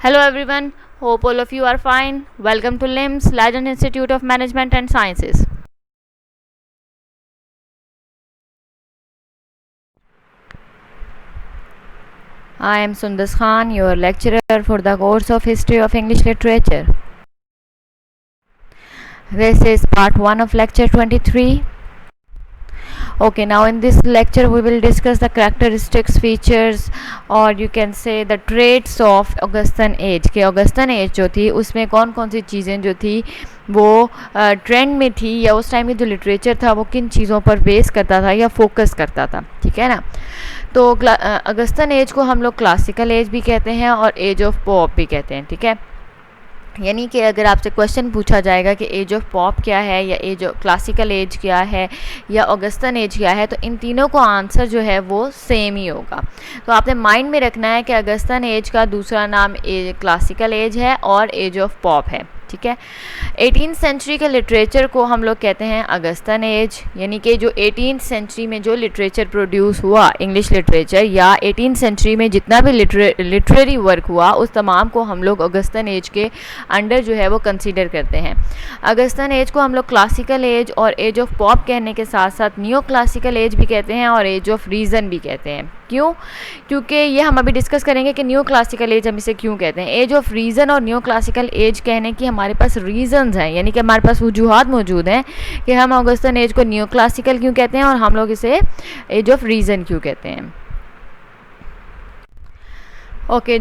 Hello everyone, hope all of you are fine. Welcome to LIMS, Leiden Institute of Management and Sciences. I am Sundas Khan, your lecturer for the course of History of English Literature. This is part 1 of lecture 23. Okay, now in this lecture we will discuss the characteristics, features और you can say the traits of Augustan age. कि Augustan age जो थी उसमें कौन कौन सी चीज़ें जो थी वो ट्रेंड में थी या उस टाइम की जो लिटरेचर था वो किन चीज़ों पर बेस करता था या फोकस करता था, ठीक है ना। तो अगस्टन एज को हम लोग क्लासिकल एज भी कहते हैं और एज ऑफ पॉप भी कहते हैं, ठीक है। यानी कि अगर आपसे क्वेश्चन पूछा जाएगा कि एज ऑफ पॉप क्या है या एज ऑफ क्लासिकल एज क्या है या ऑगस्टन एज क्या है, तो इन तीनों को आंसर जो है वो सेम ही होगा। तो आपने माइंड में रखना है कि अगस्टन एज का दूसरा नाम क्लासिकल एज है और एज ऑफ पॉप है, ठीक है। 18th सेंचुरी के लिटरेचर को हम लोग कहते हैं अगस्टन एज, यानी कि जो 18th सेंचुरी में जो लिटरेचर प्रोड्यूस हुआ इंग्लिश लिटरेचर या 18th सेंचुरी में जितना भी लिटरेरी वर्क हुआ उस तमाम को हम लोग अगस्टन एज के अंडर जो है वो कंसीडर करते हैं। अगस्टन एज को हम लोग क्लासिकल एज और एज ऑफ पॉप कहने के साथ साथ न्यू क्लासिकल एज भी कहते हैं और एज ऑफ रीज़न भी कहते हैं। क्यों? क्योंकि ये हम अभी डिस्कस करेंगे कि न्यू क्लासिकल एज हम इसे क्यों कहते हैं। एज ऑफ रीज़न और न्यू क्लासिकल एज कहने की हमारे पास रीज़न्स हैं, यानी कि हमारे पास वजूहात मौजूद हैं कि हम अगस्टन एज को न्यू क्लासिकल क्यों कहते हैं और हम लोग इसे एज ऑफ रीज़न क्यों कहते हैं। ओके,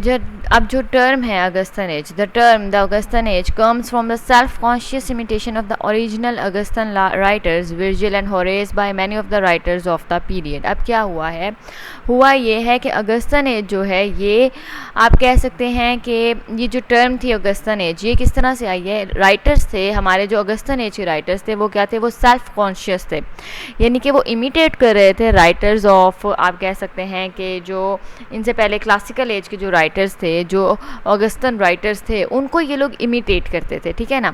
अब जो टर्म है Augustan as, the term the Augustan as comes from the self conscious imitation of the original Augustan writers Virgil and Horace by many of the writers of the period. अब क्या हुआ ये है कि Augustan as जो है ये आप कह सकते हैं कि ये जो टर्म थी अगस्टन एज ये किस तरह से आई है। राइटर्स थे हमारे जो अगस्टन एज के राइटर्स थे वो क्या थे, वो सेल्फ कॉन्शियस थे, यानी कि वो इमिटेट कर रहे थे राइटर्स ऑफ, आप कह सकते हैं कि जो इनसे पहले क्लासिकल एज जो राइटर्स थे, जो ऑगस्टन राइटर्स थे, उनको ये लोग इमिटेट करते थे, ठीक है ना।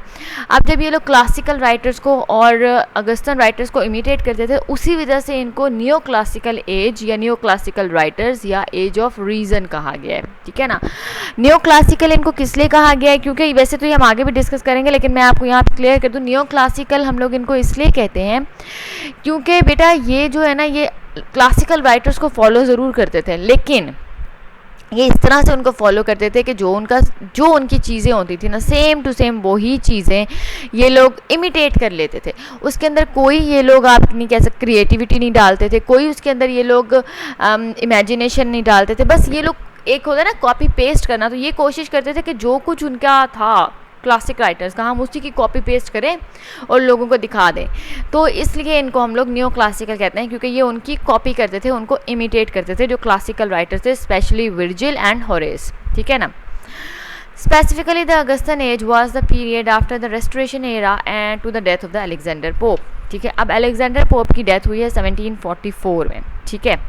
अब जब ये लोग क्लासिकल राइटर्स को और ऑगस्टन राइटर्स को इमिटेट करते थे उसी वजह से इनको न्यू क्लासिकल एज या न्यू क्लासिकल राइटर्स या एज ऑफ रीज़न कहा गया है, ठीक है ना। न्यू क्लासिकल इनको किस लिए कहा गया है, क्योंकि वैसे तो ये हम आगे भी डिस्कस करेंगे लेकिन मैं आपको यहाँ पे क्लियर कर दूँ, न्यू क्लासिकल हम लोग इनको इसलिए कहते हैं क्योंकि बेटा ये जो है ना ये क्लासिकल राइटर्स को फॉलो ज़रूर करते थे लेकिन ये इस तरह से उनको फॉलो करते थे कि जो उनकी चीज़ें होती थी ना सेम टू सेम वही चीज़ें ये लोग इमिटेट कर लेते थे। उसके अंदर कोई ये लोग आप नहीं कह सकते क्रिएटिविटी नहीं डालते थे, कोई उसके अंदर ये लोग इमेजिनेशन नहीं डालते थे, बस ये लोग एक होता है ना कॉपी पेस्ट करना, तो ये कोशिश करते थे कि जो कुछ उनका था क्लासिक राइटर्स का हम उसी की कॉपी पेस्ट करें और लोगों को दिखा दें। तो इसलिए इनको हम लोग न्यू क्लासिकल कहते हैं क्योंकि ये उनकी कॉपी करते थे, उनको इमिटेट करते थे जो क्लासिकल राइटर्स थे, स्पेशली वर्जिल एंड होरेस, ठीक है ना। Specifically the Augustan age was the period after the restoration era and to the death of the Alexander Pope, ठीक है। अब अलेक्जेंडर पोप की डेथ हुई है 1744 में, ठीक है।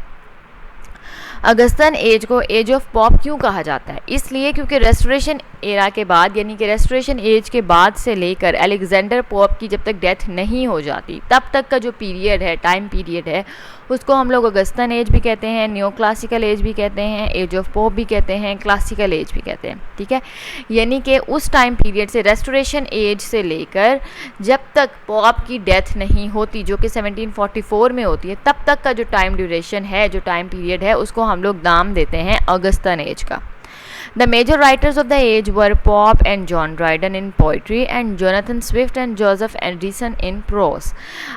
अगस्टन एज को एज ऑफ पॉप क्यों कहा जाता है, इसलिए क्योंकि रेस्टोरेशन एरा के बाद यानी कि रेस्टोरेशन एज के बाद से लेकर अलेक्जेंडर पोप की जब तक डेथ नहीं हो जाती तब तक का जो पीरियड है, टाइम पीरियड है, उसको हम लोग अगस्टन एज भी कहते हैं, न्यू क्लासिकल एज भी कहते हैं, एज ऑफ पोप भी कहते हैं, क्लासिकल एज भी कहते हैं, ठीक है। यानी कि उस टाइम पीरियड से रेस्टोरेशन एज से लेकर जब तक पॉप की डेथ नहीं होती जो कि 1744 में होती है तब तक का जो टाइम ड्यूरेशन है, जो टाइम पीरियड है, उसको हम लोग नाम देते हैं अगस्टन एज का। The major writers of the age were Pope and John Dryden in poetry and Jonathan Swift and Joseph Addison in prose.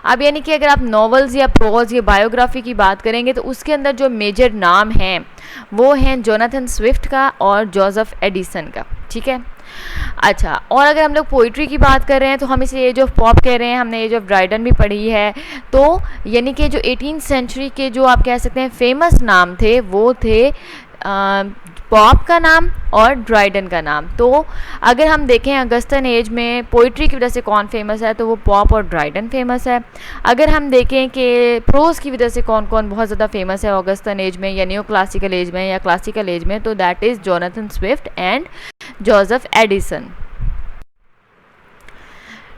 अब यानी कि अगर आप नॉवेल्स या प्रोज या बायोग्राफी की बात करेंगे तो उसके अंदर जो मेजर नाम हैं वो हैं जोनाथन स्विफ्ट का और जोसेफ एडिसन का, ठीक है। अच्छा, और अगर हम लोग पोइट्री की बात कर रहे हैं तो हम इसे एज ऑफ पॉप कह रहे हैं, हमने एज ऑफ ड्राइडन भी पढ़ी है। तो यानी कि जो 18th सेंचुरी के जो आप कह सकते हैं फेमस नाम थे वो थे पॉप का नाम और ड्राइडन का नाम। तो अगर हम देखें अगस्टन एज में पोइट्री की वजह से कौन फेमस है तो वो पॉप और ड्राइडन फेमस है। अगर हम देखें कि प्रोज की वजह से कौन कौन बहुत ज़्यादा फेमस है अगस्टन एज में या न्यू क्लासिकल एज में या क्लासिकल एज में, तो that is Jonathan Swift and Joseph Addison.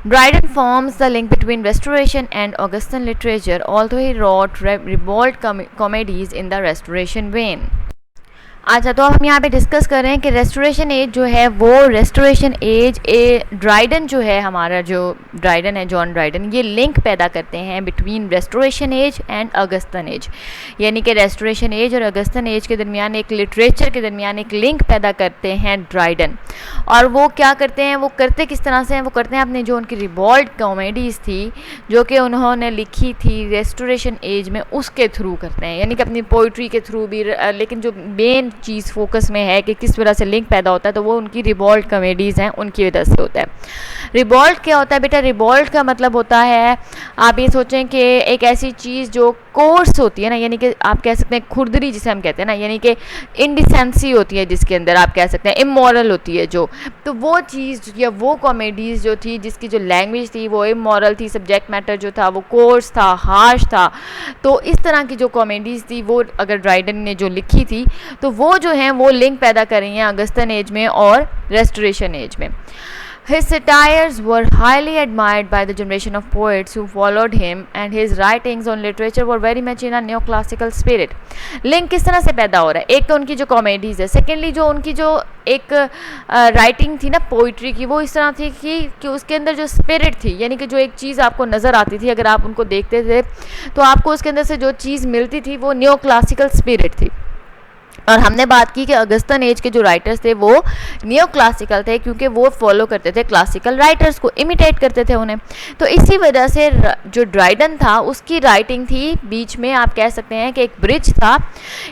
Dryden forms the link between Restoration and Augustan literature, although he wrote ribald comedies in the Restoration vein. अच्छा, तो अब हम यहाँ पे डिस्कस कर रहे हैं कि रेस्टोरेशन एज जो है वो रेस्टोरेशन एज ड्राइडन जो है, हमारा जो ड्राइडन है, जॉन ड्राइडन, ये लिंक पैदा करते हैं between restoration age and Augustan age. यानी कि रेस्टोरेशन एज और अगस्तन एज के दरमियान एक लिटरेचर के दरमियान एक लिंक पैदा करते हैं ड्राइडन। और वो क्या करते हैं, वो करते किस तरह से हैं, वो करते हैं अपने जो उनकी रिवॉल्ट कॉमेडीज़ थी जो कि उन्होंने लिखी थी रेस्टोरेशन एज में, उसके थ्रू करते हैं। यानी कि अपनी पोइट्री के थ्रू भी, लेकिन जो मेन चीज़ फोकस में है कि किस वजह से लिंक पैदा होता है, तो वो उनकी रिवॉल्ट कॉमेडीज़ हैं, उनकी वजह से होता है। रिवॉल्ट क्या होता है बेटा? रिवॉल्ट का मतलब होता है, आप ये सोचें कि एक ऐसी चीज़ जो कोर्स होती है ना, यानी कि आप कह सकते हैं खुरदरी जिसे हम कहते हैं ना, यानी कि इनडिसेंसी होती है जिसके अंदर, आप कह सकते हैं इमोरल होती है जो, तो वो चीज़ या वो कॉमेडीज़ जो थी जिसकी जो लैंग्वेज थी वो इमोरल थी, सब्जेक्ट मैटर जो था वो कोर्स था, हार्श था, तो इस तरह की जो कॉमेडीज़ थी वो अगर ड्राइडन ने जो लिखी थी तो वो जो हैं वो लिंक पैदा कर रही हैं अगस्तन एज में और रेस्टोरेशन एज में। His satires were highly admired by the generation of poets who followed him, and his writings on literature were very much in a neoclassical spirit. Link किस तरह से पैदा हो रहा है? एक तो उनकी जो कॉमेडीज़ है, सेकेंडली जो उनकी जो एक राइटिंग थी ना पोइट्री की, वो इस तरह थी कि उसके अंदर जो स्पिरिट थी, यानी कि जो एक चीज़ आपको नज़र आती थी, अगर आप उनको देखते थे तो आपको उसके अंदर से जो चीज़ मिलती थी वो न्यो क्लासिकल स्पिरिट थी। और हमने बात की कि अगस्तन एज के जो राइटर्स थे वो नियो क्लासिकल थे, क्योंकि वो फॉलो करते थे क्लासिकल राइटर्स को, इमिटेट करते थे उन्हें। तो इसी वजह से जो ड्राइडन था उसकी राइटिंग थी, बीच में आप कह सकते हैं कि एक ब्रिज था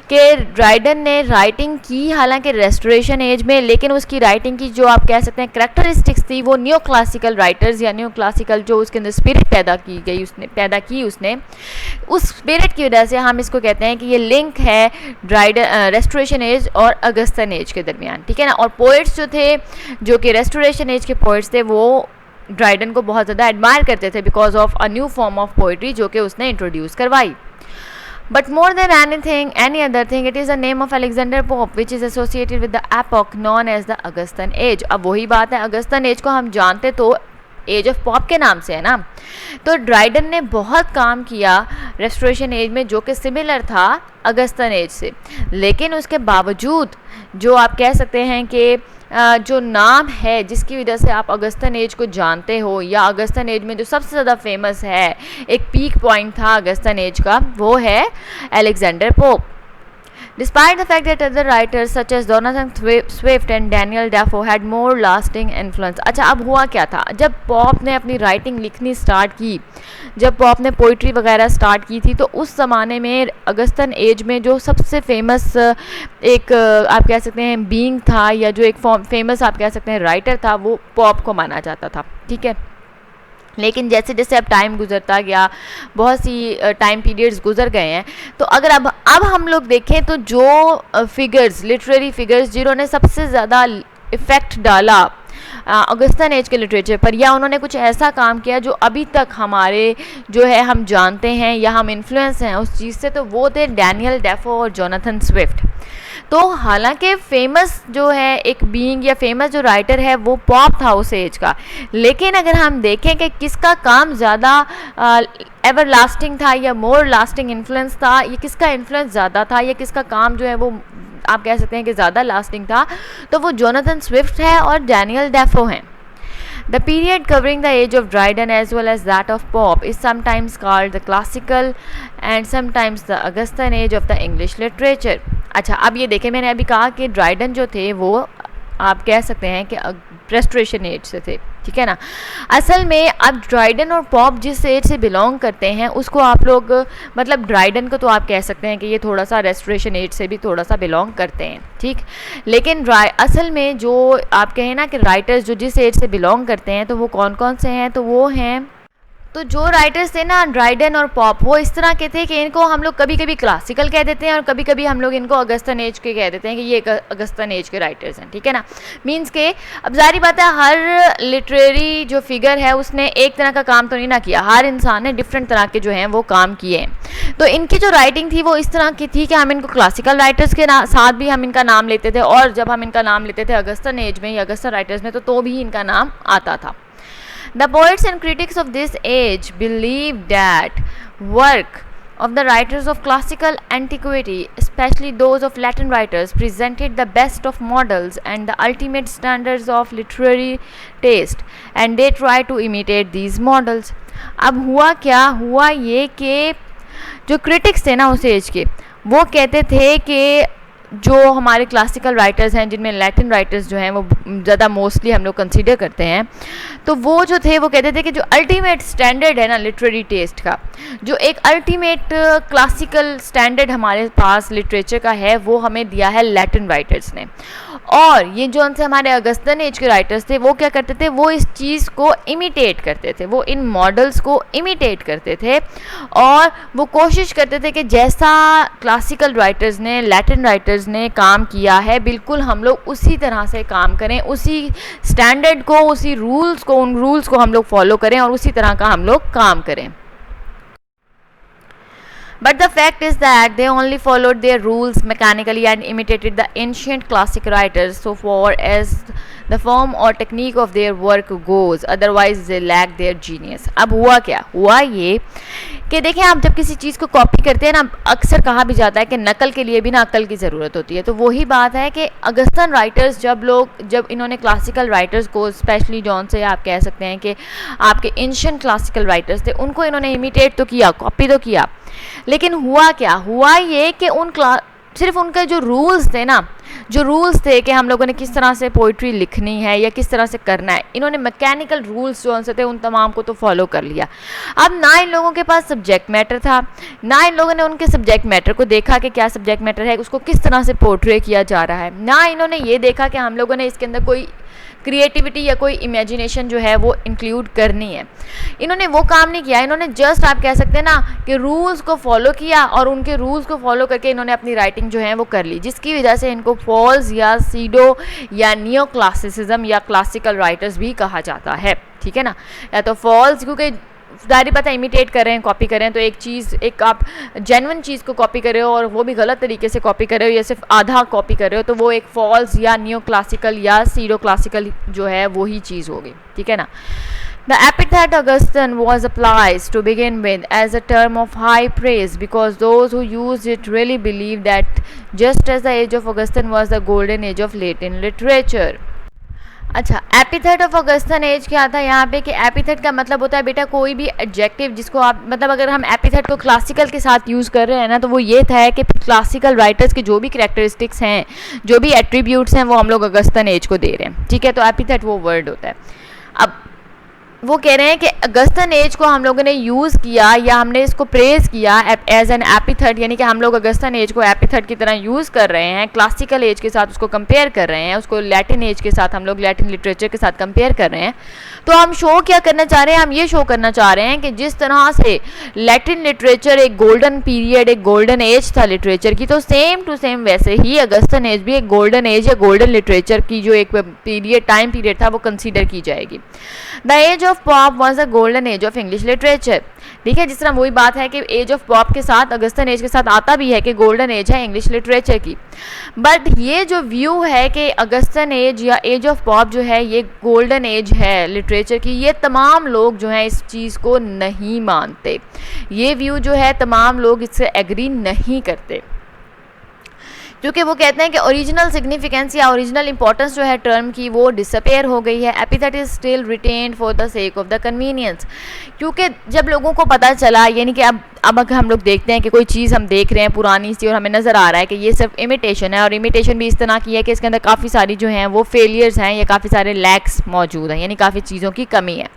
कि ड्राइडन ने राइटिंग की हालांकि रेस्टोरेशन एज में, लेकिन उसकी राइटिंग की जो आप कह सकते हैं करेक्टरिस्टिक्स थी वो नियो क्लासिकल राइटर्स या नियो क्लासिकल जो उसके अंदर स्पिरिट पैदा की उसने, उस स्पिरिट की वजह से हम इसको कहते हैं कि ये लिंक है ड्राइडन रेस्टोरेशन एज और अगस्तन एज के दरमियान, ठीक है ना। और पोइट्स जो थे, जो कि रेस्टोरेशन एज के पोइट्स थे, वो ड्राइडन को बहुत ज़्यादा एडमायर करते थे because of a new form of poetry जो कि उसने इंट्रोड्यूस करवाई। But more than anything, any other thing, it is the name of Alexander Pope, which is associated with the epoch known as the Augustan Age. अब वही बात है, अगस्तन as को हम जानते तो एज ऑफ पॉप के नाम से है ना। तो ड्राइडन ने बहुत काम किया रेस्टोरेशन एज में जो कि सिमिलर था अगस्तन एज से, लेकिन उसके बावजूद जो आप कह सकते हैं कि जो नाम है जिसकी वजह से आप अगस्तन एज को जानते हो, या अगस्तन एज में जो सबसे ज़्यादा फेमस है, एक पीक पॉइंट था अगस्तन एज का, वो है Alexander pope. Despite the fact that other writers such as Jonathan Swift and Daniel Defoe had more lasting influence. अच्छा, अब हुआ क्या था? जब पॉप ने अपनी राइटिंग लिखनी स्टार्ट की, जब पॉप ने पोइट्री वगैरह स्टार्ट की थी, तो उस ज़माने में अगस्तन एज में जो सबसे फेमस एक आप कह सकते हैं बीइंग था, या जो एक फेमस आप कह सकते हैं राइटर था, वो पॉप को माना जाता था, ठीक है। लेकिन जैसे जैसे अब टाइम गुजरता गया, बहुत सी टाइम पीरियड्स गुजर गए हैं, तो अगर अब हम लोग देखें तो जो फिगर्स, लिटरेरी फिगर्स जिन्होंने सबसे ज़्यादा इफ़ेक्ट डाला अगस्तन एज के लिटरेचर पर, या उन्होंने कुछ ऐसा काम किया जो अभी तक हमारे जो है हम जानते हैं या हम इन्फ्लुएंस हैं उस चीज़ से, तो वो थे डैनियल डेफो और जोनाथन स्विफ्ट। तो हालांकि फेमस जो है एक बीइंग या फेमस जो राइटर है वो पॉप था उस एज का, लेकिन अगर हम देखें कि किसका काम ज़्यादा एवर लास्टिंग था या मोर लास्टिंग इन्फ्लुएंस था, ये किसका इन्फ्लुएंस ज़्यादा था या किसका काम जो है वो आप कह सकते हैं कि ज़्यादा लास्टिंग था, तो वो जोनाथन स्विफ्ट है और डैनियल डेफो हैं। The period covering the age of Dryden as well as that of Pope is sometimes called the classical and sometimes the Augustan age of the English literature. अच्छा, अब ये देखें, मैंने अभी कहा कि ड्राइडन जो थे वो आप कह सकते हैं कि रेस्टोरेशन एज से थे, ठीक है ना। असल में अब ड्राइडन और पॉप जिस एज से बिलोंग करते हैं उसको आप लोग, मतलब ड्राइडन को तो आप कह सकते हैं कि ये थोड़ा सा रेस्टोरेशन एज से भी थोड़ा सा बिलोंग करते हैं, ठीक। लेकिन असल में जो आप कहें ना कि राइटर्स जो जिस एज से बिलोंग करते हैं तो वो कौन कौन से हैं, तो वो हैं, तो जो राइटर्स थे ना ड्राइडन और पॉप, वो इस तरह के थे कि इनको हम लोग कभी कभी क्लासिकल कह देते हैं और कभी कभी हम लोग इनको अगस्तन एज के कह देते हैं कि ये अगस्तन एज के राइटर्स हैं, ठीक है ना। मींस के अब जारी बात है, हर लिटरेरी जो फिगर है उसने एक तरह का काम तो नहीं ना किया, हर इंसान ने डिफरेंट तरह के जो हैं वो काम किए हैं। तो इनकी जो राइटिंग थी वो इस तरह की थी कि हम इनको क्लासिकल राइटर्स के साथ भी हम इनका नाम लेते थे, और जब हम इनका नाम लेते थे अगस्तन एज में या अगस्तन राइटर्स में तो भी इनका नाम आता था। The poets and critics of this age believed that work of the writers of classical antiquity, especially those of Latin writers, presented the best of models and the ultimate standards of literary taste, and they try to imitate these models. अब हुआ क्या, हुआ ये कि जो critics थे ना उस एज के, वो कहते थे कि जो हमारे क्लासिकल राइटर्स हैं, जिनमें लैटिन राइटर्स जो हैं वो ज़्यादा मोस्टली हम लोग कंसीडर करते हैं, तो वो जो थे वो कहते थे कि जो अल्टीमेट स्टैंडर्ड है ना लिटरेरी टेस्ट का, जो एक अल्टीमेट क्लासिकल स्टैंडर्ड हमारे पास लिटरेचर का है, वो हमें दिया है लैटिन राइटर्स ने। और ये जो उनसे हमारे अगस्तन एज के राइटर्स थे वो क्या करते थे, वो इस चीज़ को इमिटेट करते थे, वो इन मॉडल्स को इमिटेट करते थे और वो कोशिश करते थे कि जैसा क्लासिकल राइटर्स ने, लैटिन राइटर्स ने काम किया है, बिल्कुल हम लोग उसी तरह से काम करें, उसी स्टैंडर्ड को, उसी रूल्स को, उन रूल्स को हम लोग फॉलो करें और उसी तरह का हम लोग काम करें। But the fact is that they only followed their rules mechanically and imitated the ancient classic writers so far as the form or technique of their work goes, otherwise they lack their genius. अब हुआ क्या, हुआ ये कि देखें, आप जब किसी चीज़ को कॉपी करते हैं ना, अक्सर कहा भी जाता है कि नकल के लिए भी ना अकल की ज़रूरत होती है। तो वही बात है कि अगस्तन राइटर्स जब इन्होंने क्लासिकल राइटर्स को, स्पेशली जॉन से आप कह सकते हैं कि आपके एंशिएंट क्लासिकल राइटर्स थे, उनको इन्होंने इमिटेट तो किया, कॉपी तो किया, लेकिन हुआ क्या, हुआ ये कि सिर्फ उनके जो रूल्स थे ना, जो रूल्स थे कि हम लोगों ने किस तरह से पोइट्री लिखनी है या किस तरह से करना है, इन्होंने मैकेनिकल रूल्स जो उनसे थे उन तमाम को तो फॉलो कर लिया। अब ना इन लोगों के पास सब्जेक्ट मैटर था, ना इन लोगों ने उनके सब्जेक्ट मैटर को देखा कि क्या सब्जेक्ट मैटर है, उसको किस तरह से पोर्ट्रे किया जा रहा है, ना इन्होंने ये देखा कि हम लोगों ने इसके अंदर कोई क्रिएटिविटी या कोई इमेजिनेशन जो है वो इंक्लूड करनी है। इन्होंने वो काम नहीं किया, इन्होंने जस्ट, आप कह सकते हैं ना कि रूल्स को फॉलो किया और उनके रूल्स को फॉलो करके इन्होंने अपनी राइटिंग जो है वो कर ली, जिसकी वजह से इनको फॉल्स या सीडो या नियो क्लासिसिज्म या क्लासिकल राइटर्स भी कहा जाता है। ठीक है ना, या तो फॉल्स, क्योंकि जारी बात है इमिटेट कर रहे हैं, कॉपी कर रहे हैं, तो एक आप जेन्युइन चीज़ को कॉपी कर रहे हो और वो भी गलत तरीके से कॉपी कर रहे हो या सिर्फ आधा कॉपी कर रहे हो, तो वो एक फॉल्स या नियो क्लासिकल या सीडो क्लासिकल जो है वही चीज़ होगी। ठीक है ना। The epithet Augustan was applied to begin with as a term of high praise because those who used it really believed that just as the age of Augustan was the golden age of Latin literature. अच्छा, epithet of अगस्तन as क्या था यहाँ पे कि epithet का मतलब होता है बेटा कोई भी एडजेक्टिव जिसको आप, मतलब अगर हम एपिथेट को क्लासिकल के साथ यूज़ कर रहे हैं ना, तो वो ये था कि क्लासिकल राइटर्स के जो भी कैरेक्टरिस्टिक्स हैं, जो भी एट्रीब्यूट्स हैं, वो हम लोग अगस्तन एज को दे रहे हैं। ठीक है, तो एपिथेट वो वर्ड होता है। अब वो कह रहे हैं कि अगस्तन एज को हम लोगों ने यूज़ किया या हमने इसको प्रेज किया एज एन एपिथेट, यानी कि हम लोग अगस्तन एज को एपिथेट की तरह यूज़ कर रहे हैं, क्लासिकल एज के साथ उसको कंपेयर कर रहे हैं, उसको लैटिन एज के साथ हम लोग लैटिन लिटरेचर के साथ कंपेयर कर रहे हैं। तो हम शो क्या करना चाह रहे हैं, हम ये शो करना चाह रहे हैं कि जिस तरह से लैटिन लिटरेचर एक गोल्डन पीरियड, एक गोल्डन एज था लिटरेचर की, तो सेम टू सेम वैसे ही अगस्तन एज भी एक गोल्डन एज या गोल्डन लिटरेचर की जो एक पीरियड, टाइम पीरियड था, वो कंसीडर की जाएगी। The age of Pope was a golden age of English literature. ठीक है, जिस तरह वही बात है कि एज ऑफ पॉप के साथ अगस्तन एज के साथ आता भी है कि गोल्डन एज है इंग्लिश लिटरेचर की, बट ये जो व्यू है कि अगस्तन एज या एज ऑफ पॉप जो है ये गोल्डन एज है लिटरेचर की, ये तमाम लोग जो हैं इस चीज़ को नहीं मानते। ये व्यू जो है तमाम लोग इससे एग्री नहीं करते, क्योंकि वो कहते हैं कि ओरिजिनल सिग्निफिकेंस या ओरिजिनल इंपॉर्टेंस जो है टर्म की वो डिसअपेयर हो गई है। Epithet is still retained for the sake of the convenience, क्योंकि जब लोगों को पता चला, यानी कि अब अगर हम लोग देखते हैं कि कोई चीज़ हम देख रहे हैं पुरानी सी और हमें नज़र आ रहा है कि ये सिर्फ इमिटेशन है, और इमिटेशन भी इस तरह की है कि इसके अंदर काफ़ी सारी जो हैं वो फेलियर्स हैं या काफ़ी सारे लैक्स मौजूद हैं, यानी काफ़ी चीज़ों की कमी है।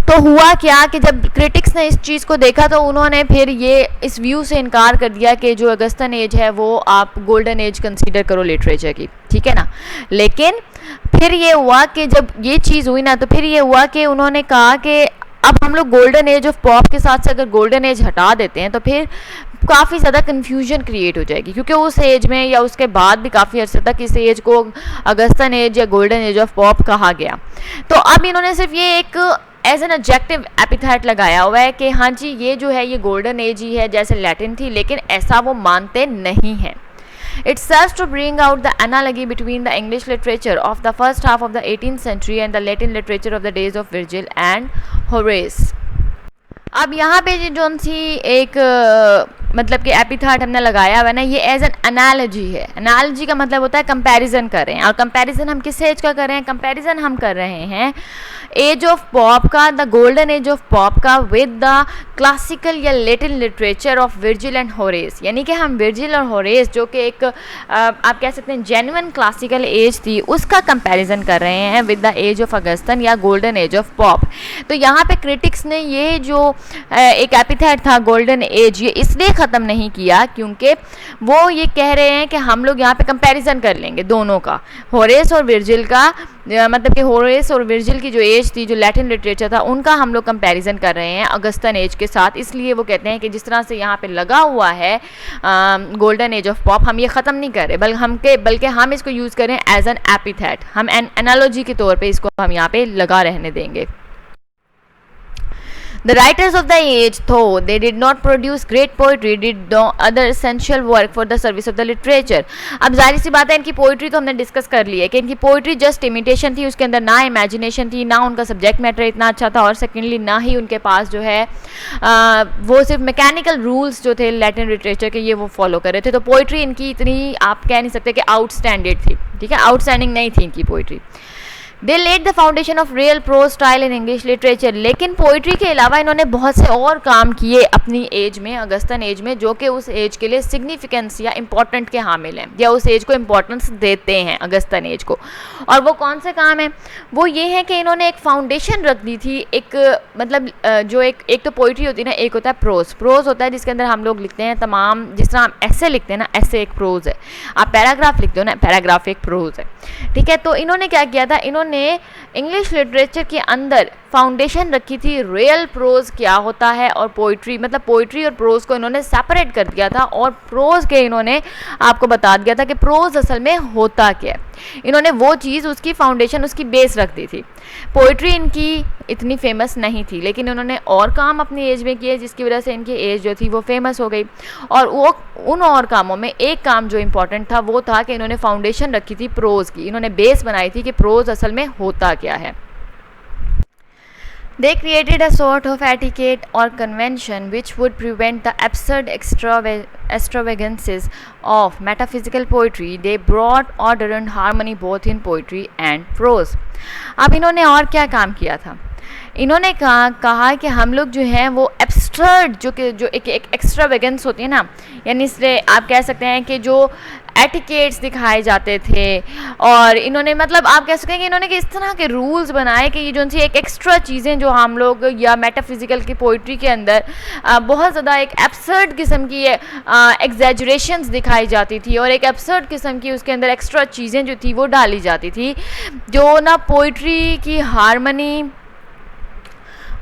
तो हुआ क्या कि जब क्रिटिक्स ने इस चीज़ को देखा तो उन्होंने फिर ये इस व्यू से इनकार कर दिया कि जो अगस्तन एज है वो आप गोल्डन एज कंसीडर करो लिटरेचर की। ठीक है ना, लेकिन फिर ये हुआ कि जब ये चीज़ हुई ना, तो फिर ये हुआ कि उन्होंने कहा कि अब हम लोग गोल्डन एज ऑफ पॉप के साथ से अगर गोल्डन एज हटा देते हैं तो फिर काफ़ी ज़्यादा कन्फ्यूजन क्रिएट हो जाएगी, क्योंकि उस एज में या उसके बाद भी काफ़ी अर्से तक इस एज को अगस्तन एज या गोल्डन एज ऑफ पॉप कहा गया। तो अब इन्होंने सिर्फ ये एक एज एन एडजेक्टिव एपिथेट लगाया हुआ है कि हाँ जी ये जो है ये गोल्डन एज ही है जैसे लैटिन थी, लेकिन ऐसा वो मानते नहीं हैं। It serves to bring out the analogy between the English literature of the first half of the 18th century and the Latin literature of the days of Virgil and Horace. अब यहाँ पे जो सी एक मतलब कि एपिथेट हमने लगाया हुआ है ना, ये एज एन एनालॉजी है। एनालॉजी का मतलब होता है कंपैरिजन कर रहे हैं, और कंपैरिजन हम किस एज का कर रहे हैं? कंपैरिजन हम कर रहे हैं एज ऑफ पॉप का, the golden age of pop का, विद द क्लासिकल या Latin literature of Virgil and Horace. यानी कि हम वर्जिल और होरेस जो कि एक आप कह सकते हैं जेन्युइन क्लासिकल एज थी, उसका कंपैरिजन कर रहे हैं with the age of Augustan या गोल्डन एज ऑफ पॉप। तो यहाँ पे क्रिटिक्स ने ये जो एक एपिथेट था गोल्डन एज, ये इसलिए ख़त्म नहीं किया क्योंकि वो ये कह रहे हैं कि हम लोग यहाँ पे कंपैरिजन कर लेंगे दोनों का, होरेस और वर्जिल का, मतलब कि होरेस और वर्जिल की जो एज थी, जो लैटिन लिटरेचर था, उनका हम लोग कंपैरिजन कर रहे हैं अगस्टन एज के साथ। इसलिए वो कहते हैं कि जिस तरह से यहाँ पे लगा हुआ है गोल्डन एज ऑफ पॉप, हम ये ख़त्म नहीं कर रहे, बल्कि हम इसको यूज़ करें एज एन एपिथेट, हम एन एनालॉजी के तौर पर इसको हम यहाँ पे लगा रहने देंगे। The writers of the age, though they did not produce great poetry, did no other essential work for the service of the literature. अब जाहिर सी बात है, इनकी पोइट्री तो हमने डिस्कस कर ली है कि इनकी पोइट्री जस्ट इमिटेशन थी, उसके अंदर ना इमेजिनेशन थी, ना उनका सब्जेक्ट मैटर इतना अच्छा था, और सेकेंडली ना ही उनके पास जो है वो सिर्फ मैकेनिकल रूल्स जो थे लैटिन लिटरेचर के, ये वो फॉलो कर रहे थे। तो पोइट्री इनकी इतनी आप कह नहीं सकते कि आउटस्टैंडर्ड थी, ठीक है, आउटस्टैंडिंग नहीं थी इनकी poetry. They laid the foundation of real prose style in English literature. लेकिन पोइट्री के अलावा इन्होंने बहुत से और काम किए अपनी एज में, अगस्टन एज में, जो कि उस एज के लिए सिग्निफिकेंस या इंपॉर्टेंट के हामिल हैं, या उस एज को इंपॉर्टेंस देते हैं अगस्टन एज को। और वो कौन से काम है? वो ये है कि इन्होंने एक फाउंडेशन रख दी थी, एक मतलब जो एक तो पोइट्री होती है ना, एक होता है प्रोज। प्रोज होता है जिसके अंदर हम लोग लिखते हैं तमाम, जिस तरह हम ऐसे लिखते हैं ना, ऐसे एक प्रोज है। आप पैराग्राफ लिखते हो ना, पैराग्राफ एक प्रोज है, ठीक है। तो इन्होंने क्या किया था, इन्होंने इंग्लिश लिटरेचर के अंदर फाउंडेशन रखी थी रियल प्रोज क्या होता है, और पोइट्री, मतलब पोइट्री और प्रोज को इन्होंने सेपरेट कर दिया था, और प्रोज के इन्होंने आपको बता दिया था कि प्रोज असल में होता क्या है। इन्होंने वो चीज़, उसकी फाउंडेशन, उसकी बेस रख दी थी। पोइट्री इनकी इतनी फेमस नहीं थी, लेकिन उन्होंने और काम अपनी एज में किए जिसकी वजह से इनकी एज जो थी वो फेमस हो गई। और वो उन और कामों में एक काम जो इम्पोर्टेंट था वो था कि इन्होंने फाउंडेशन रखी थी प्रोज की, इन्होंने बेस बनाई थी कि प्रोज असल में होता क्या है। They created a sort of etiquette or convention which would prevent the absurd extravagances of metaphysical poetry. They brought order and harmony both in poetry and prose. अब इन्होंने और क्या काम किया था? इन्होंने कहा कि हम लोग जो हैं वो एब्सर्ड जो एक एक्स्ट्रावेगेंस होती है ना, यानी इसलिए आप कह सकते हैं कि जो एटिकेट्स दिखाए जाते थे, और इन्होंने मतलब आप कह सकते हैं कि इन्होंने इस तरह के रूल्स बनाए कि ये जो सी एक एक्स्ट्रा चीज़ें जो हम लोग या मेटाफिजिकल की पोइट्री के अंदर बहुत ज़्यादा एक एब्सर्ड किस्म की एग्जैजुरेशंस दिखाई जाती थी, और एक एब्सर्ड किस्म की उसके अंदर एक्स्ट्रा चीज़ें जो थी वो डाली जाती थी, जो ना पोइट्री की हारमनी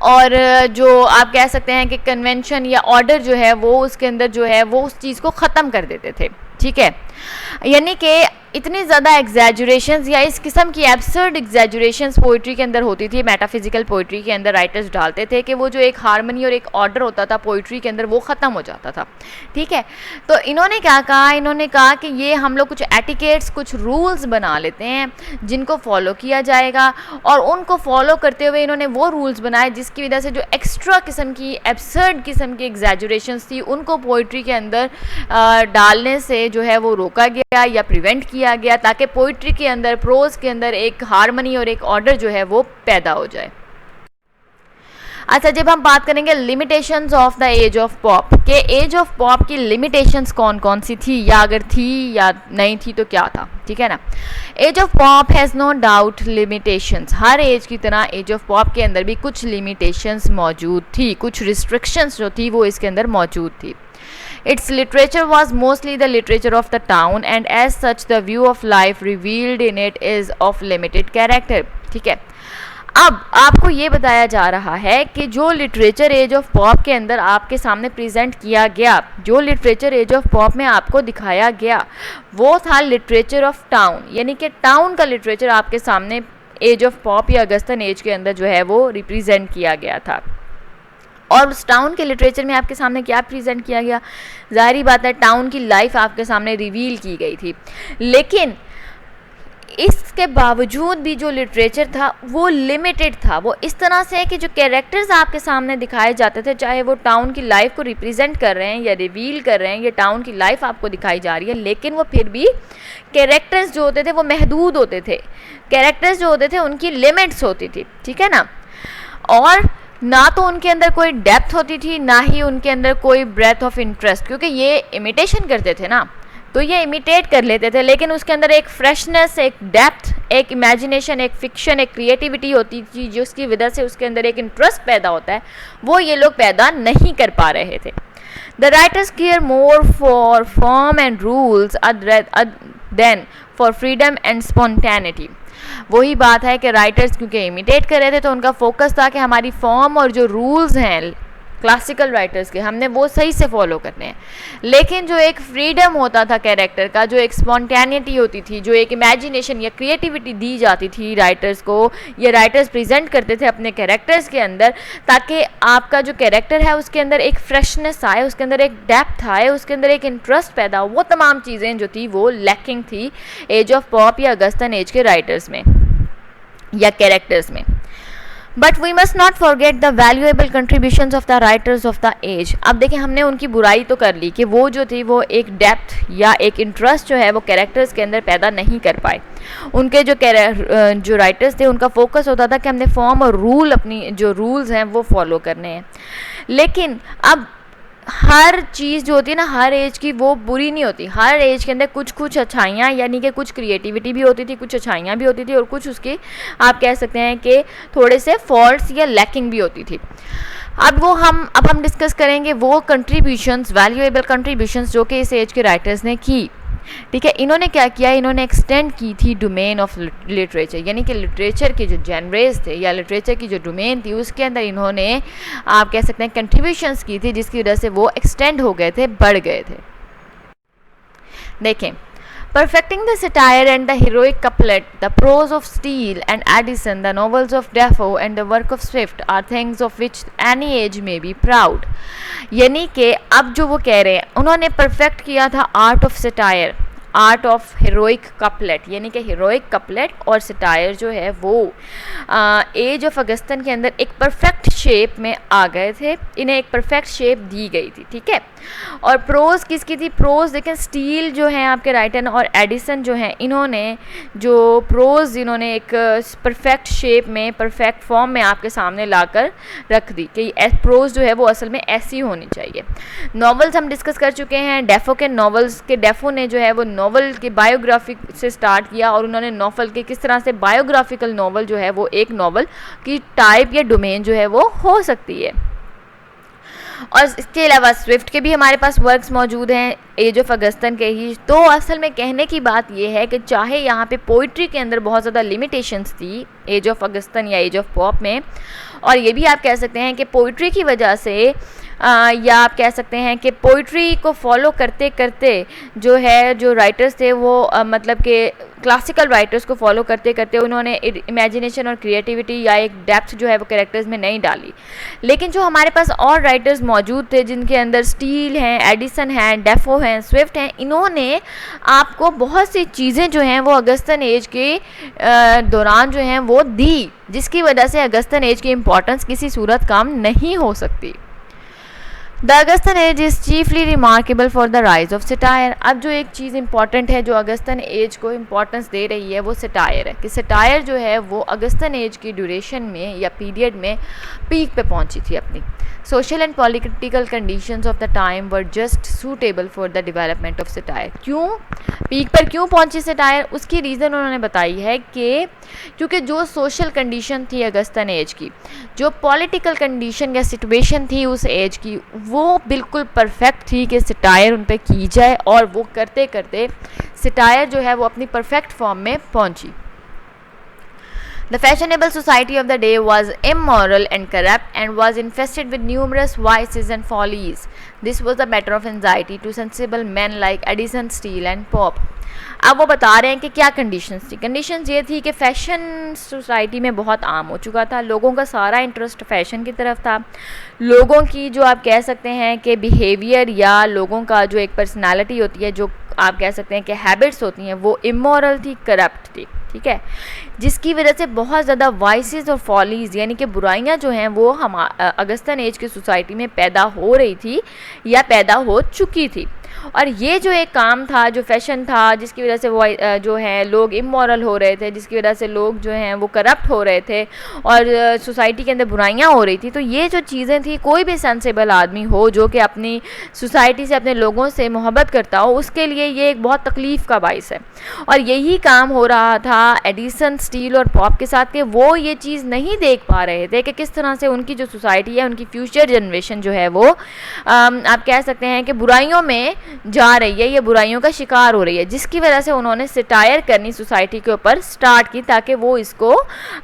और जो आप कह सकते हैं कि कन्वेंशन या ऑर्डर जो है वो उसके अंदर जो है वो उस चीज़ को ख़त्म कर देते थे, ठीक है। यानी कि इतनी ज़्यादा एग्जैजुरेशंस या इस किस्म की एब्सर्ड एग्जैजुरेशंस पोइट्री के अंदर होती थी, मेटाफिजिकल पोइट्री के अंदर राइटर्स डालते थे कि वो जो एक हारमनी और एक ऑर्डर होता था पोइट्री के अंदर वो ख़त्म हो जाता था, ठीक है। तो इन्होंने क्या कहा, इन्होंने कहा कि ये हम लोग कुछ एटिकेट्स, कुछ रूल्स बना लेते हैं जिनको फॉलो किया जाएगा, और उनको फॉलो करते हुए इन्होंने वो रूल्स बनाए जिसकी वजह से जो एक्स्ट्रा किस्म की एब्सर्ड किस्म की एग्जैजुरेशंस थी उनको पोइट्री के अंदर डालने से जो है वो रोका गया या प्रिवेंट किया गया, ताकि पोइट्री के अंदर, प्रोज के अंदर एक हारमनी और एक ऑर्डर जो है वो पैदा हो जाए। अच्छा, जब हम बात करेंगे limitations of the age of Pope, के एज ऑफ पॉप की लिमिटेशंस कौन कौन सी थी, या अगर थी या नहीं थी तो क्या था, ठीक है ना। Age of Pope has no doubt limitations. हर एज की तरह एज ऑफ पॉप के अंदर भी कुछ लिमिटेशंस मौजूद थी, कुछ रिस्ट्रिक्शंस जो थी वो इसके अंदर मौजूद थी। Its literature was mostly the literature of the town, and as such the view of life revealed in it is of limited character, ठीक है। अब आपको ये बताया जा रहा है कि जो लिटरेचर एज ऑफ पॉप के अंदर आपके सामने प्रेजेंट किया गया, जो लिटरेचर एज ऑफ पॉप में आपको दिखाया गया, वो था लिटरेचर ऑफ टाउन, यानी कि टाउन का लिटरेचर आपके सामने एज ऑफ पॉप या अगस्टन एज के अंदर जो है वो रिप्रेजेंट किया गया था। और उस टाउन के लिटरेचर में आपके सामने क्या प्रेजेंट किया गया, जाहिर बात है टाउन की लाइफ आपके सामने रिवील की गई थी। लेकिन इसके बावजूद भी जो लिटरेचर था वो लिमिटेड था। वो इस तरह से है कि जो कैरेक्टर्स आपके सामने दिखाए जाते थे, चाहे वो टाउन की लाइफ को रिप्रेजेंट कर रहे हैं या रिवील कर रहे हैं, या टाउन की लाइफ आपको दिखाई जा रही है, लेकिन वो फिर भी कैरेक्टर्स जो होते थे वो महदूद होते थे। कैरेक्टर्स जो होते थे उनकी लिमिट्स होती थी, ठीक है ना। और ना तो उनके अंदर कोई डेप्थ होती थी, ना ही उनके अंदर कोई ब्रेथ ऑफ इंटरेस्ट, क्योंकि ये इमिटेशन करते थे ना, तो ये इमिटेट कर लेते थे, लेकिन उसके अंदर एक फ्रेशनेस, एक डेप्थ, एक इमेजिनेशन, एक फिक्शन, एक क्रिएटिविटी होती थी, जिसकी वजह से उसके अंदर एक इंटरेस्ट पैदा होता है, वो ये लोग पैदा नहीं कर पा रहे थे। The writers care more for form and rules than for freedom and spontaneity. वही बात है कि राइटर्स क्योंकि इमिटेट कर रहे थे, तो उनका फोकस था कि हमारी फॉर्म और जो रूल्स हैं क्लासिकल राइटर्स के, हमने वो सही से फॉलो करने हैं। लेकिन जो एक फ्रीडम होता था कैरेक्टर का, जो एक स्पॉन्टेनिटी होती थी, जो एक इमेजिनेशन या क्रिएटिविटी दी जाती थी राइटर्स को, या राइटर्स प्रेजेंट करते थे अपने कैरेक्टर्स के अंदर, ताकि आपका जो कैरेक्टर है उसके अंदर एक फ्रेशनेस आए, उसके अंदर एक डेप्थ आए, उसके अंदर एक इंटरेस्ट पैदा हो, वो तमाम चीज़ें जो थी वो लैकिंग थी एज ऑफ पॉप या अगस्टन एज के राइटर्स में या कैरेक्टर्स में। But we must not forget the valuable contributions of the writers of the age. अब देखिए, हमने उनकी बुराई तो कर ली कि वो जो थी वो एक डेप्थ या एक इंटरेस्ट जो है वो कैरेक्टर्स के अंदर पैदा नहीं कर पाए। उनके जो राइटर्स थे उनका फोकस होता था कि हमने फॉर्म और रूल, अपनी जो रूल्स हैं वो फॉलो करने हैं। लेकिन अब हर चीज़ जो होती है ना हर एज की, वो बुरी नहीं होती। हर एज के अंदर कुछ कुछ अच्छाइयाँ, यानी कि कुछ क्रिएटिविटी भी होती थी, कुछ अच्छाइयाँ भी होती थी, और कुछ उसकी आप कह सकते हैं कि थोड़े से फॉल्ट्स या लैकिंग भी होती थी। अब हम डिस्कस करेंगे वो कंट्रीब्यूशंस, वैल्यूएबल कंट्रीब्यूशंस जो कि इस एज के राइटर्स ने की। ठीक है, इन्होंने क्या किया, इन्होंने एक्सटेंड की थी डोमेन ऑफ लिटरेचर, यानी कि लिटरेचर के जो जेनरेस थे या लिटरेचर की जो डोमेन थी उसके अंदर इन्होंने आप कह सकते हैं कंट्रीब्यूशंस की थी, जिसकी वजह से वो एक्सटेंड हो गए थे, बढ़ गए थे। देखें, perfecting the satire and the heroic couplet, the prose of Steele and Addison, the novels of Defoe and the work of Swift are things of which any age may be proud। यानी कि अब जो वो कह रहे हैं, उन्होंने perfect किया था art of satire, art of heroic couplet, यानी कि हीरोइक कपलेट और सटायर जो है वो एज ऑफ अगस्टन के अंदर एक परफेक्ट शेप में आ गए थे, इन्हें एक परफेक्ट शेप दी गई थी। ठीक है, और प्रोज किसकी थी, प्रोज देखें स्टील जो हैं आपके राइटर और एडिसन जो हैं, इन्होंने जो प्रोज इन्होंने एक परफेक्ट शेप में, परफेक्ट फॉर्म में आपके सामने लाकर रख दी कि प्रोज जो है वो असल में ऐसी होनी चाहिए। नॉवेल्स हम डिस्कस कर चुके हैं, डेफो के नॉवेल्स के, डेफो ने जो है वो नॉवल के बायोग्राफी से स्टार्ट किया, और उन्होंने नॉवल के किस तरह से बायोग्राफिकल नॉवल जो है वो एक नॉवल की टाइप या डोमेन जो है वो हो सकती है। और इसके अलावा स्विफ्ट के भी हमारे पास वर्क्स मौजूद हैं एज ऑफ अगस्टन के ही। तो असल में कहने की बात यह है कि चाहे यहाँ पे पोइट्री के अंदर बहुत ज़्यादा लिमिटेशंस थी एज ऑफ अगस्टन या एज ऑफ पॉप में, और ये भी आप कह सकते हैं कि पोइट्री की वजह से या आप कह सकते हैं कि पोइट्री को फॉलो करते करते जो है जो राइटर्स थे वो मतलब कि क्लासिकल राइटर्स को फॉलो करते करते उन्होंने इमेजिनेशन और क्रिएटिविटी या एक डेप्थ जो है वो कैरेक्टर्स में नहीं डाली। लेकिन जो हमारे पास और राइटर्स मौजूद थे जिनके अंदर स्टील हैं, एडिसन हैं, डेफो हैं, स्विफ्ट हैं, इन्होंने आपको बहुत सी चीज़ें जो हैं वो अगस्टन एज के दौरान जो हैं वो दी, जिसकी वजह से अगस्टन एज की इम्पोर्टेंस किसी सूरत कम नहीं हो सकती। The Augustan as is chiefly remarkable for the rise of satire. अब जो एक चीज़ इंपॉर्टेंट है जो अगस्टन एज को इम्पोर्टेंस दे रही है वो सटायर है, कि सटायर जो है वो अगस्टन एज की ड्यूरेशन में या पीरियड में पीक पे पहुंची थी अपनी। Social and political conditions of the time were just suitable for the development of satire. क्यों पीक पर क्यों पहुंची सटायर, उसकी रीज़न उन्होंने बताई है कि क्योंकि जो सोशल कंडीशन थी अगस्टन एज की, जो पॉलिटिकल कंडीशन या सिचुएशन थी उस एज की, वो बिल्कुल परफेक्ट थी कि सटायर उन पर की जाए, और वो करते करते सटायर जो है वो अपनी परफेक्ट फॉर्म में पहुंची। The fashionable society of the day was immoral and corrupt and was infested with numerous vices and follies. This was a matter of anxiety to sensible men like Addison, Steele and Pope. अब वो बता रहे हैं कि क्या conditions थी। Conditions ये थी कि फ़ैशन सोसाइटी में बहुत आम हो चुका था, लोगों का सारा इंटरेस्ट फ़ैशन की तरफ था, लोगों की जो आप कह सकते हैं कि बिहेवियर या लोगों का जो एक पर्सनालिटी होती है, जो आप कह सकते हैं कि हैबिट्स होती हैं, वो इमोरल थी, करप्ट थी। ठीक है, जिसकी वजह से बहुत ज़्यादा वाइसेस और फॉलीज यानी कि बुराइयां जो हैं वो हम अगस्टन एज की सोसाइटी में पैदा हो रही थी या पैदा हो चुकी थी। और ये जो एक काम था, जो फैशन था, जिसकी वजह से वो जो है लोग इमोरल हो रहे थे, जिसकी वजह से लोग जो हैं वो करप्ट हो रहे थे और सोसाइटी के अंदर बुराइयां हो रही थी, तो ये जो चीज़ें थी, कोई भी सेंसेबल आदमी हो जो कि अपनी सोसाइटी से, अपने लोगों से मोहब्बत करता हो, उसके लिए ये एक बहुत तकलीफ़ का बाइस है। और यही काम हो रहा था एडिसन, स्टील और पॉप के साथ कि वो ये चीज़ नहीं देख पा रहे थे कि किस तरह से उनकी जो सोसाइटी है, उनकी फ्यूचर जनरेशन जो है वो आप कह सकते हैं कि बुराइयों में जा रही है, ये बुराइयों का शिकार हो रही है, जिसकी वजह से उन्होंने सटायर करनी सोसाइटी के ऊपर स्टार्ट की ताकि वो इसको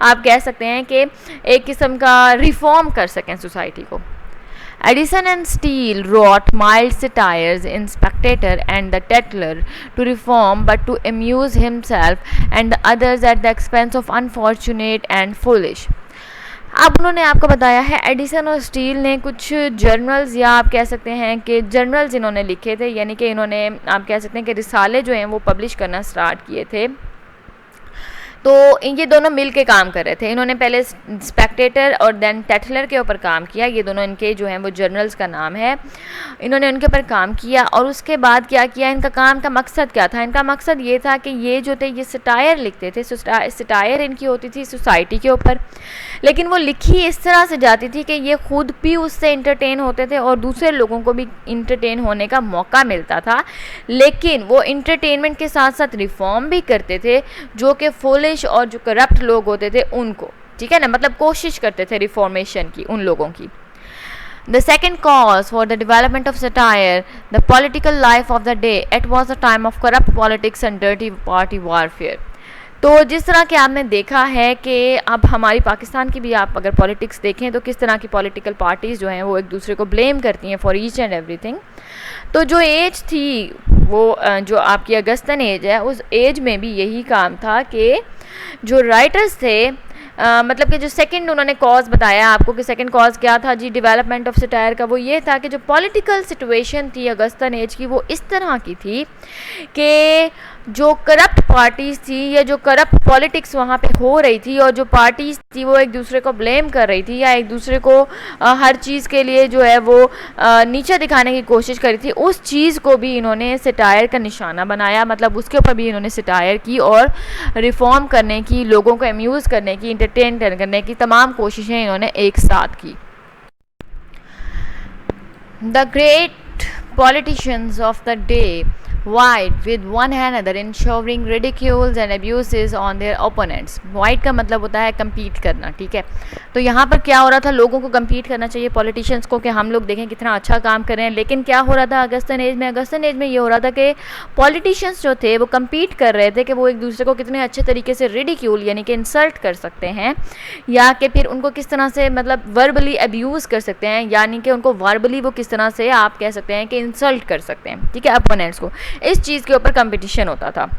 आप कह सकते हैं कि एक किस्म का रिफॉर्म कर सकें सोसाइटी को। Edison and Steele wrote mild satires in Spectator and the Tatler to reform but to amuse himself and the others at the expense of unfortunate and foolish. अब उन्होंने आपको बताया है एडिसन और स्टील ने कुछ जर्नल्स या आप कह सकते हैं कि जर्नल्स इन्होंने लिखे थे, यानी कि इन्होंने आप कह सकते हैं कि रिसाले जो हैं वो पब्लिश करना स्टार्ट किए थे। तो ये दोनों मिल के काम कर रहे थे। इन्होंने पहले स्पेक्टेटर और देन टैटलर के ऊपर काम किया, ये दोनों इनके जो हैं वो जर्नल्स का नाम है। इन्होंने उनके ऊपर काम किया और उसके बाद क्या किया, इनका काम का मकसद क्या था? इनका मकसद ये था कि ये जो थे ये सटायर लिखते थे। सटायर इनकी होती थी सोसाइटी के ऊपर, लेकिन वो लिखी इस तरह से जाती थी कि ये खुद भी उससे इंटरटेन होते थे और दूसरे लोगों को भी इंटरटेन होने का मौका मिलता था, लेकिन वो इंटरटेनमेंट के साथ साथ रिफॉर्म भी करते थे जो कि फुलिश और जो करप्ट लोग होते थे उनको, ठीक है ना, मतलब कोशिश करते थे रिफॉर्मेशन की उन लोगों की। The second cause for the development of satire, the political life of the day, it was a time of corrupt politics and dirty party warfare. तो जिस तरह के आपने देखा है कि अब हमारी पाकिस्तान की भी आप अगर पॉलिटिक्स देखें तो किस तरह की पॉलिटिकल पार्टीज़ जो हैं वो एक दूसरे को ब्लेम करती हैं फॉर ईच एंड एवरीथिंग। तो जो एज थी वो जो आपकी अगस्तन एज है, उस एज में भी यही काम था कि जो राइटर्स थे मतलब कि जो सेकंड उन्होंने कॉज बताया आपको कि सेकंड कॉज क्या था जी डेवलपमेंट ऑफ सटायर का, वो ये था कि जो पॉलिटिकल सिचुएशन थी अगस्तन एज की वो इस तरह की थी कि जो करप्ट पार्टीज़ थी या जो करप्ट पॉलिटिक्स वहाँ पे हो रही थी और जो पार्टीज़ थी वो एक दूसरे को ब्लेम कर रही थी या एक दूसरे को हर चीज़ के लिए जो है वो नीचे दिखाने की कोशिश करी थी, उस चीज़ को भी इन्होंने सटायर का निशाना बनाया, मतलब उसके ऊपर भी इन्होंने सटायर की और रिफॉर्म करने की, लोगों को अम्यूज़ करने की, इंटरटेन करने की तमाम कोशिशें इन्होंने एक साथ की। The great politicians of the day vied with one another in showering ridicules and abuses on their opponents. Wide का मतलब होता है compete करना, ठीक है। तो यहाँ पर क्या हो रहा था, लोगों को compete करना चाहिए पॉलिटिशियंस को कि हम लोग देखें कितना अच्छा काम कर रहे हैं, लेकिन क्या हो रहा था अगस्तन एज में? अगस्तन एज में ये हो रहा था कि पॉलिटिशियंस जो थे वो compete कर रहे थे कि वो एक दूसरे को कितने अच्छे तरीके से रिडिक्यूल यानी कि इंसल्ट कर सकते हैं या कि फिर उनको किस तरह से मतलब वर्बली अब्यूज़ कर सकते हैं, यानी कि उनको वर्बली वो किस तरह से आप कह सकते हैं कि इंसल्ट कर सकते हैं, ठीक है, अपोनेंट्स को। इस चीज़ के ऊपर कंपटीशन होता था।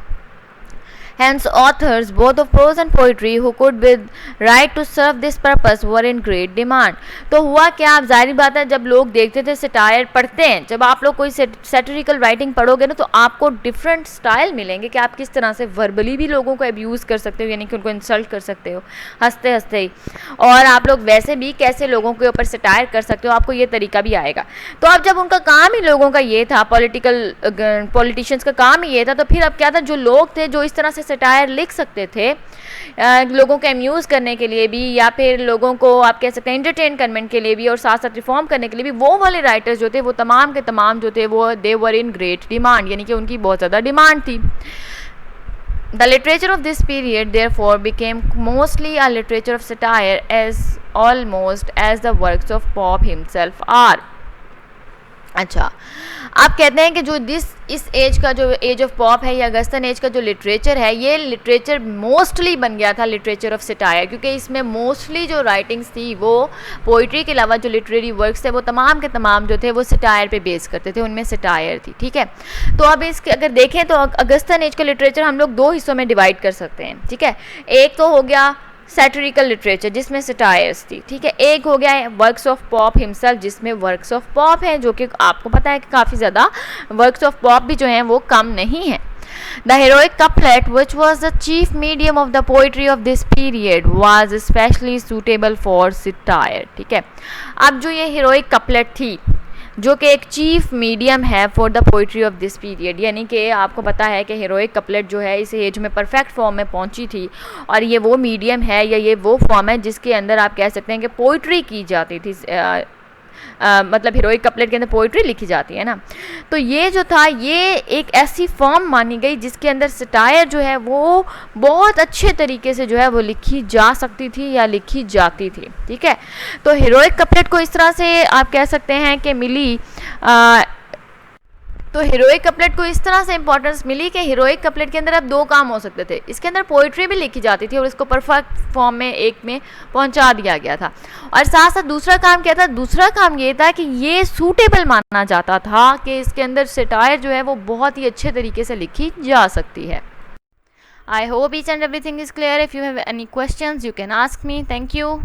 Hence, authors both of prose and poetry who could with right to serve this purpose were in great demand. तो हुआ क्या, आप जाहिर बात है जब लोग देखते थे सटायर पढ़ते हैं, जब आप लोग कोई सैटिरिकल राइटिंग पढ़ोगे ना तो आपको डिफरेंट स्टाइल मिलेंगे कि आप किस तरह से वर्बली भी लोगों को अब्यूज़ कर सकते हो, यानी कि उनको इंसल्ट कर सकते हो हंसते हंसते ही, और आप लोग वैसे भी कैसे लोगों के ऊपर सटायर कर सकते हो, आपको ये तरीका भी आएगा। तो अब जब उनका काम ही लोगों का ये था, पॉलिटिशियंस का काम ही ये था, तो फिर अब क्या था, जो लोग थे जो इस तरह से सटायर लिख सकते थे लोगों को अम्यूज़ करने के लिए भी या फिर लोगों को आप कह सकते हैं एंटरटेन करने के लिए भी और साथ साथ रिफॉर्म करने के लिए भी, वो वाले राइटर्स जो थे वो तमाम के तमाम जो थे वो दे वर इन ग्रेट डिमांड, यानी कि उनकी बहुत ज़्यादा डिमांड थी। The literature of this period therefore became mostly a literature of satire as almost as the works of Pope himself are. अच्छा, आप कहते हैं कि जो इस एज का जो एज ऑफ पॉप है या अगस्तन एज का जो लिटरेचर है, ये लिटरेचर मोस्टली बन गया था लिटरेचर ऑफ सटायर, क्योंकि इसमें मोस्टली जो राइटिंग्स थी वो पोइट्री के अलावा जो लिटरेरी वर्क्स थे वो तमाम के तमाम जो थे वो सटायर पे बेस करते थे, उनमें सटायर थी, ठीक है। तो अब इसके अगर देखें तो अगस्तन एज का लिटरेचर हम लोग दो हिस्सों में डिवाइड कर सकते हैं, ठीक है। एक तो हो गया सैटिरिकल लिटरेचर जिसमें सटायर्स थी, ठीक है। एक हो गया वर्क्स ऑफ पॉप हिमसेल्फ जिसमें वर्क्स ऑफ पॉप हैं, जो कि आपको पता है कि काफ़ी ज़्यादा वर्क्स ऑफ पॉप भी जो हैं वो कम नहीं हैं। The heroic couplet, which was the chief medium of the poetry of this period, was especially suitable for satire. ठीक है, अब जो ये heroic couplet थी जो कि एक चीफ मीडियम है for the poetry of this period, यानी कि आपको पता है कि हीरोइक कपलेट जो है इस एज में परफेक्ट फॉर्म में पहुंची थी, और ये वो मीडियम है या ये वो फॉर्म है जिसके अंदर आप कह सकते हैं कि पोइट्री की जाती थी, मतलब हीरोइक कपलेट के अंदर पोइट्री लिखी जाती है ना। तो ये जो था ये एक ऐसी फॉर्म मानी गई जिसके अंदर सटायर जो है वो बहुत अच्छे तरीके से जो है वो लिखी जा सकती थी या लिखी जाती थी। ठीक है, तो हीरोइक कपलेट को इस तरह से आप कह सकते हैं कि मिली, तो हीरोइक कपलेट को इस तरह से इंपॉर्टेंस मिली कि हीरोइक कपलेट के अंदर अब दो काम हो सकते थे, इसके अंदर पोइट्री भी लिखी जाती थी और इसको परफेक्ट फॉर्म में एक में पहुंचा दिया गया था, और साथ साथ दूसरा काम क्या था, दूसरा काम ये था कि ये सूटेबल माना जाता था कि इसके अंदर सटायर जो है वो बहुत ही अच्छे तरीके से लिखी जा सकती है। I hope each and everything is clear. If you have any questions you can ask me. Thank you.